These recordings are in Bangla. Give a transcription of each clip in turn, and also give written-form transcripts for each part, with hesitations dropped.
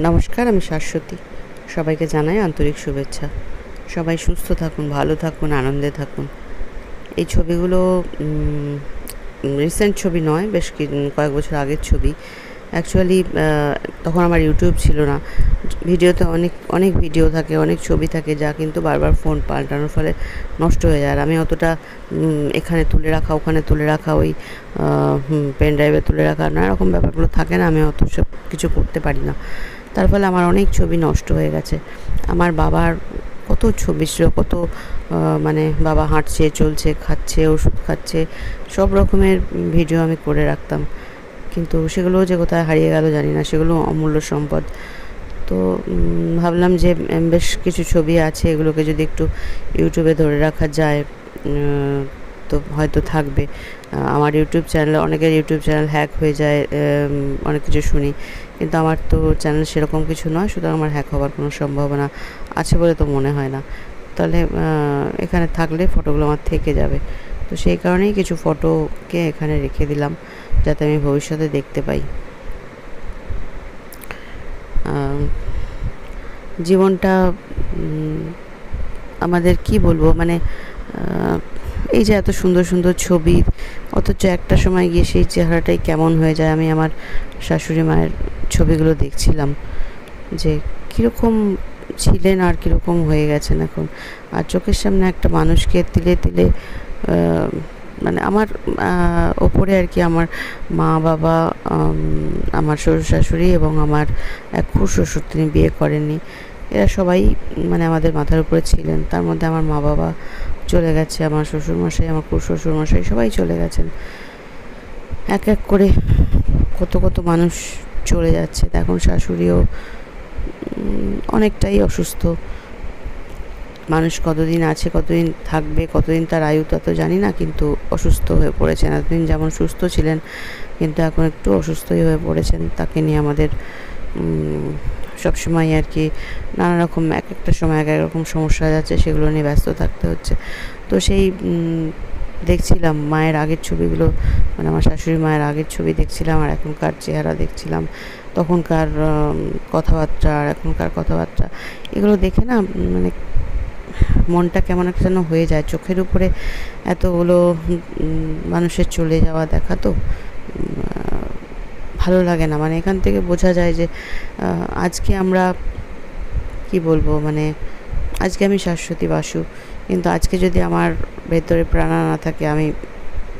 নমস্কার, আমি শাশ্বতী। সবাইকে জানাই আন্তরিক শুভেচ্ছা। সবাই সুস্থ থাকুন, ভালো থাকুন, আনন্দে থাকুন। এই ছবিগুলো রিসেন্ট ছবি নয়, বেশ কয়েক বছর আগের ছবি। অ্যাকচুয়ালি তখন আমার ইউটিউব ছিল না। ভিডিওতে অনেক ভিডিও থাকে, অনেক ছবি থাকে, যা কিন্তু বারবার ফোন পাল্টানোর ফলে নষ্ট হয়ে যায়। আর আমি অতটা এখানে তুলে রাখা, ওখানে তুলে রাখা, ওই পেন ড্রাইভে তুলে রাখা, নানা রকম ব্যাপারগুলো থাকে না, আমি অত সব কিছু করতে পারি না। তার ফলে আমার অনেক ছবি নষ্ট হয়ে গেছে। আমার বাবার কত ছবি ছিল, কত মানে বাবা হাঁটছে, চলছে, খাচ্ছে, ওষুধ খাচ্ছে, সব রকমের ভিডিও আমি করে রাখতাম। কিন্তু সেগুলোও যে কোথায় হারিয়ে গেল জানি না, সেগুলো অমূল্য সম্পদ। তো ভাবলাম যে বেশ কিছু ছবি আছে, এগুলোকে যদি একটু ইউটিউবে ধরে রাখা যায় তো হয়তো থাকবে। আমার ইউটিউব চ্যানেল, অনেকের ইউটিউব চ্যানেল হ্যাক হয়ে যায়, অনেক কিছু শুনি, কিন্তু আমার তো চ্যানেল সেরকম কিছু নয়, সুতরাং আমার হ্যাক হওয়ার কোনো সম্ভাবনা আছে বলে তো মনে হয় না। তাহলে এখানে থাকলে ফটোগুলো আমার থেকে যাবে। তো সেই কারণেই কিছু ফটোকে এখানে রেখে দিলাম, যাতে আমি ভবিষ্যতে দেখতে পাই। জীবনটা আমাদের কি বলবো, মানে এই যে এত সুন্দর সুন্দর ছবি, অথচ একটা সময় গিয়ে সেই চেহারাটাই কেমন হয়ে যায়। আমি আমার শাশুড়ি মায়ের ছবিগুলো দেখছিলাম যে কীরকম ছিলেন আর কীরকম হয়ে গেছেন এখন। আর চোখের সামনে একটা মানুষকে তিলে তিলে মানে আমার ওপরে আর কি, আমার মা বাবা, আমার শ্বশুর শাশুড়ি এবং আমার এক খুড়শ্বশুর, তিনি বিয়ে করেননি, এরা সবাই মানে আমাদের মাথার উপরে ছিলেন। তার মধ্যে আমার মা বাবা চলে গেছে, আমার শ্বশুরমশাই, আমার খুড়শ্বশুরমশাই সবাই চলে গেছেন। এক এক করে কত কত মানুষ চলে যাচ্ছে। এখন শাশুড়িও অনেকটাই অসুস্থ। মানুষ কতদিন আছে, কতদিন থাকবে, কতদিন তার আয়ু তা তো জানি না, কিন্তু অসুস্থ হয়ে পড়েছেন। এতদিন যেমন সুস্থ ছিলেন, কিন্তু এখন একটু অসুস্থই হয়ে পড়েছেন। তাকে নিয়ে আমাদের সবসময় আর কি নানা রকম, এক একটা সময় এক এক রকম সমস্যা যাচ্ছে, সেগুলো নিয়ে ব্যস্ত থাকতে হচ্ছে। তো সেই দেখছিলাম মায়ের আগের ছবিগুলো, মানে আমার শাশুড়ি মায়ের আগের ছবি দেখছিলাম, আর এখনকার চেহারা দেখছিলাম, তখনকার কথাবার্তা আর এখনকার কথাবার্তা, এগুলো দেখে না মানে মনটা কেমন একটা যেন হয়ে যায়। চোখের উপরে এতগুলো মানুষের চলে যাওয়া দেখা তো ভালো লাগে না। মানে এখান থেকে বোঝা যায় যে আজকে আমরা কি বলবো, মানে আজকে আমি শাশ্বতী বাসু, কিন্তু আজকে যদি আমার ভেতরে প্রাণা না থাকে, আমি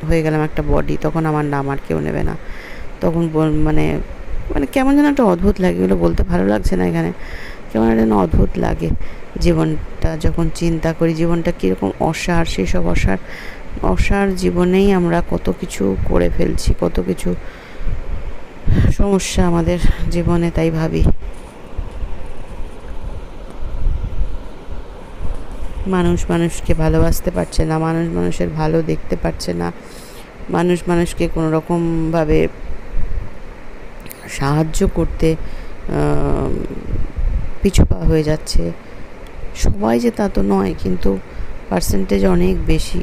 হয়ে গেলাম একটা বডি, তখন আমার নাম আর কেউ নেবে না। তখন মানে মানে কেমন যেন একটা অদ্ভুত লাগে, এগুলো বলতে ভালো লাগছে না এখানে, কেমন যেন অদ্ভুত লাগে। জীবনটা যখন চিন্তা করি, জীবনটা কীরকম অসার, সেই সব অসার জীবনেই আমরা কত কিছু করে ফেলছি, কত কিছু সমস্যা আমাদের জীবনে। তাই ভাবি মানুষ মানুষকে ভালোবাসতে পারছে না, মানুষ মানুষের ভালো দেখতে পারছে না, মানুষ মানুষকে কোনো রকমভাবে সাহায্য করতে পিছুপা হয়ে যাচ্ছে। সবাই যে তা তো নয়, কিন্তু পার্সেন্টেজ অনেক বেশি।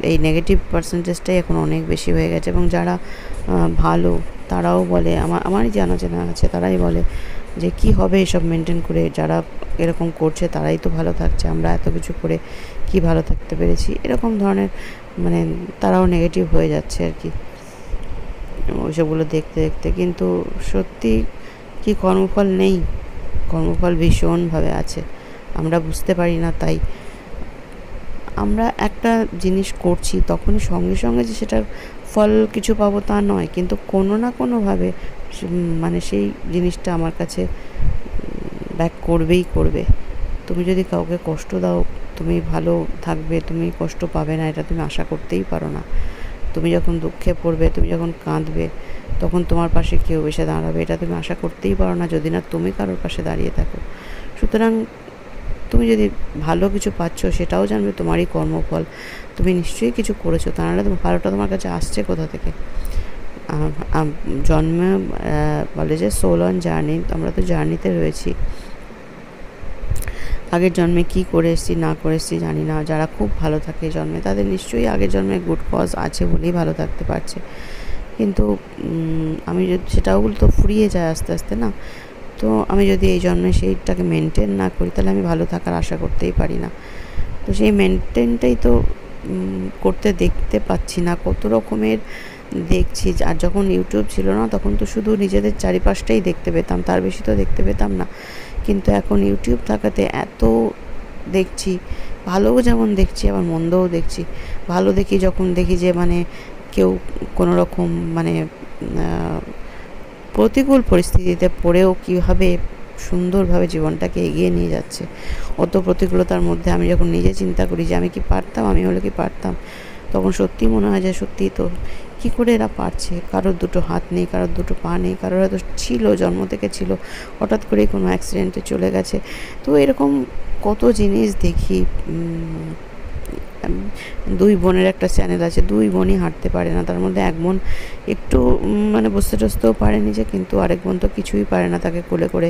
এই নেগেটিভ পার্সেন্টেজটাই এখন অনেক বেশি হয়ে গেছে। এবং যারা ভালো, তারাও বলে, আমারই জানা আছে, তারাই বলে যে কি হবে এসব মেনটেন করে, যারা এরকম করছে তারাই তো ভালো থাকছে, আমরা এত কিছু করে কি ভালো থাকতে পেরেছি, এরকম ধরনের মানে তারাও নেগেটিভ হয়ে যাচ্ছে আর কি ওইসবগুলো দেখতে দেখতে। কিন্তু সত্যি কি কর্মফল নেই? কর্মফল ভীষণভাবে আছে, আমরা বুঝতে পারি না। তাই আমরা একটা জিনিস করছি, তখনই সঙ্গে সঙ্গে যে সেটার ফল কিছু পাবো তা নয়, কিন্তু কোনো না কোনোভাবে মানে সেই জিনিসটা আমার কাছে ব্যাক করবেই করবে। তুমি যদি কাউকে কষ্ট দাও, তুমি ভালো থাকবে, তুমি কষ্ট পাবে না, এটা তুমি আশা করতেই পারো না। তুমি যখন দুঃখে পড়বে, তুমি যখন কাঁদবে, তখন তোমার পাশে কেউ এসে দাঁড়াবে, এটা তুমি আশা করতেই পারো না, যদি না তুমি কারোর পাশে দাঁড়িয়ে থাকো। সুতরাং তুমি যদি ভালো কিছু পাচ্ছ, সেটাও জানবে তোমারই কর্মফল, তুমি নিশ্চয়ই কিছু করেছো, তা নাহলে তোমার ভালোটা তোমার কাছে আসছে কোথা থেকে? জন্মে বলে যে সোল অন জার্নি, আমরা তো জার্নিতে রয়েছি। আগের জন্মে কি করে এসেছি না করে এসেছি জানি না। যারা খুব ভালো থাকে জন্মে, তাদের নিশ্চয়ই আগের জন্মে গুড কজ আছে বলেই ভালো থাকতে পারছে। কিন্তু আমি সেটাও তো ফুরিয়ে যায় আস্তে আস্তে না। তো আমি যদি এই জন্মে সেইটাকে মেনটেন না করি তাহলে আমি ভালো থাকার আশা করতেই পারি না। তো সেই মেনটেনটাই তো করতে দেখতে পাচ্ছি না, কত রকমের দেখছি। আর যখন ইউটিউব ছিল না তখন তো শুধু নিজেদের চারিপাশটাই দেখতে পেতাম, তার বেশি তো দেখতে পেতাম না। কিন্তু এখন ইউটিউব থাকাতে এত দেখছি, ভালোও যেমন দেখছি আবার মন্দও দেখছি। ভালো দেখি যখন দেখি যে মানে কেউ কোনো রকম মানে প্রতিকূল পরিস্থিতিতে পড়েও কীভাবে সুন্দরভাবে জীবনটাকে এগিয়ে নিয়ে যাচ্ছে। অত প্রতিকূলতার মধ্যে আমি যখন নিজে চিন্তা করি যে আমি কি পারতাম, আমি হলে কি পারতাম, তখন সত্যিই মনে হয় যে সত্যিই তো কী করে এরা পারছে। কারোর দুটো হাত নেই, কারোর দুটো পা নেই, কারোর হয়তো ছিল, জন্ম থেকে ছিল, হঠাৎ করেই কোনো অ্যাক্সিডেন্টে চলে গেছে। তো এরকম কত জিনিস দেখি। দুই বোনের একটা চ্যানেল আছে, দুই বোনই হাঁটতে পারে না, তার মধ্যে এক বোন একটু মানে বসতে টসতেও পারেনি যে, কিন্তু আরেক বোন তো কিছুই পারে না, তাকে কোলে করে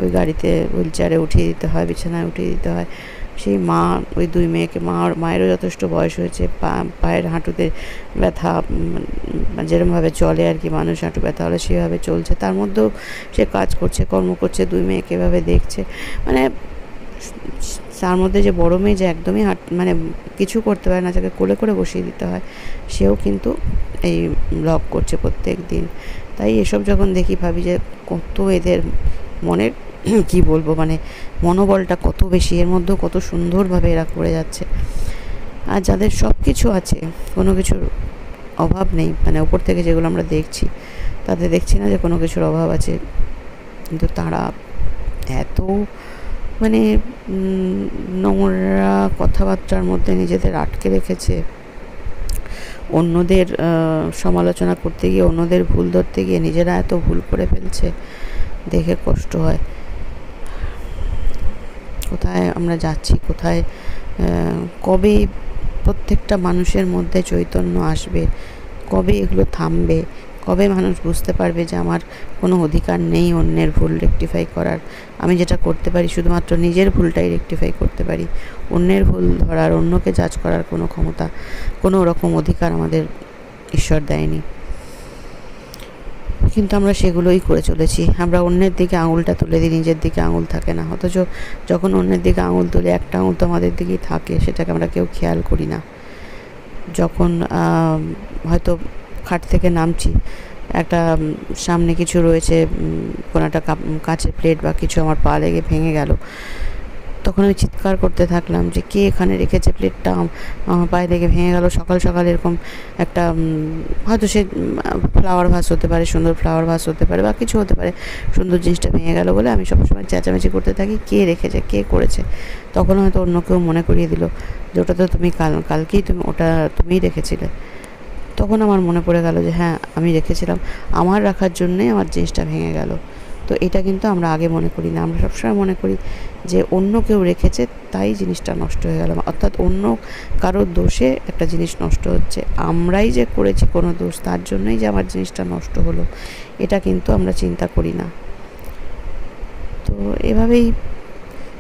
ওই গাড়িতে হুইল চেয়ারে উঠিয়ে দিতে হয়, বিছানায় উঠিয়ে দিতে হয়। সেই মা ওই দুই মেয়েকে, মায়েরও যথেষ্ট বয়স হয়েছে, পায়ের হাঁটুতে ব্যথা, যেরকমভাবে চলে আর কি, মানুষ হাঁটু ব্যথা হলে সেভাবে চলছে, তার মধ্যেও সে কাজ করছে, কর্ম করছে, দুই মেয়েকে এভাবে দেখছে। মানে তার মধ্যে যে বড় মেয়ে যে একদমই মানে কিছু করতে পারে না, যাকে কোলে করে বসিয়ে দিতে হয়, সেও কিন্তু এই ব্লগ করছে প্রত্যেক দিন। তাই এসব যখন দেখি ভাবি যে কত এদের মনের কি বলবো, মানে মনোবলটা কত বেশি, এর মধ্যেও কত সুন্দরভাবে এরা করে যাচ্ছে। আর যাদের সব কিছু আছে, কোনো কিছুর অভাব নেই, মানে ওপর থেকে যেগুলো আমরা দেখছি তাতে দেখছি না যে কোনো কিছুর অভাব আছে, কিন্তু তারা এত মানে নোংরা কথাবার্তার মধ্যে নিজেদের আটকে রেখেছে। অন্যদের সমালোচনা করতে গিয়ে, অন্যদের ভুল ধরতে গিয়ে নিজেরা এত ভুল করে ফেলছে, দেখে কষ্ট হয়। কোথায় আমরা যাচ্ছি, কোথায় কবে প্রত্যেকটা মানুষের মধ্যে চৈতন্য আসবে, কবে এগুলো থামবে, কবে মানুষ বুঝতে পারবে যে আমার কোনো অধিকার নেই অন্যের ভুল রেকটিফাই করার। আমি যেটা করতে পারি শুধুমাত্র নিজের ভুলটাই রেকটিফাই করতে পারি, অন্যের ভুল ধরার, অন্যকে জাজ করার কোনো ক্ষমতা, কোনো রকম অধিকার আমাদের ঈশ্বর দেয়নি। কিন্তু আমরা সেগুলোই করে চলেছি। আমরা অন্যের দিকে আঙুলটা তুলে দিই, নিজের দিকে আঙুল থাকে না। অথচ যখন অন্যের দিকে আঙুল তুলে, একটা আঙুল তো আমাদের দিকেই থাকে, সেটাকে আমরা কেউ খেয়াল করি না। যখন হয়তো খাট থেকে নামছি, একটা সামনে কিছু রয়েছে, কোনো একটা কাঁচের প্লেট বা কিছু আমার পা লেগে ভেঙে গেল, তখন আমি চিৎকার করতে থাকলাম যে কে এখানে রেখেছে প্লেটটা, আমার পায়ে লেগে ভেঙে গেল। সকাল সকাল এরকম একটা হয়তো সে ফ্লাওয়ার ভাস হতে পারে, সুন্দর ফ্লাওয়ার ভাস হতে পারে, বা কিছু হতে পারে, সুন্দর জিনিসটা ভেঙে গেল বলে আমি সবসময় চেঁচামেচি করতে থাকি কে রেখেছে, কে করেছে। তখন হয়তো অন্য কেউ মনে করিয়ে দিল যে ওটা তো তুমি কালকেই ওটা তুমিই রেখেছিলে। তখন আমার মনে পড়ে গেল যে হ্যাঁ, আমি রেখেছিলাম, আমার রাখার জন্যেই আমার জিনিসটা ভেঙে গেল। তো এটা কিন্তু আমরা আগে মনে করি না, আমরা সবসময় মনে করি যে অন্য কেউ রেখেছে তাই জিনিসটা নষ্ট হয়ে গেল, অর্থাৎ অন্য কারোর দোষে একটা জিনিস নষ্ট হচ্ছে, আমরাই যে করেছি কোনো দোষ তার জন্যই যে আমার জিনিসটা নষ্ট হলো, এটা কিন্তু আমরা চিন্তা করি না। তো এভাবেই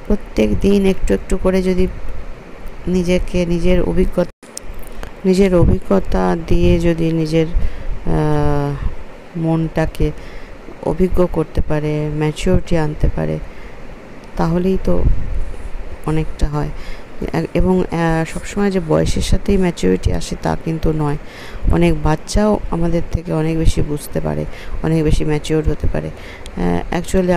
প্রত্যেক দিন একটু একটু করে যদি নিজেকে নিজের অভিজ্ঞতা দিয়ে যদি নিজের মনটাকে অভিজ্ঞ করতে পারে, ম্যাচিউরিটি আনতে পারে, তাহলেই তো অনেকটা হয়। এবং সবসময় যে বয়সের সাথেই ম্যাচিউরিটি আসে তা কিন্তু নয়। অনেক বাচ্চাও আমাদের থেকে অনেক বেশি বুঝতে পারে, অনেক বেশি ম্যাচিউর হতে পারে। অ্যাকচুয়ালি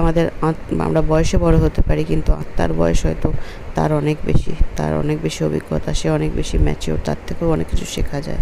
আমরা বয়সে বড় হতে পারি, কিন্তু আত্মার বয়স হয়তো তার অনেক বেশি অভিজ্ঞতা, সে অনেক বেশি ম্যাচিউর, তার থেকেও অনেক কিছু শেখা যায়।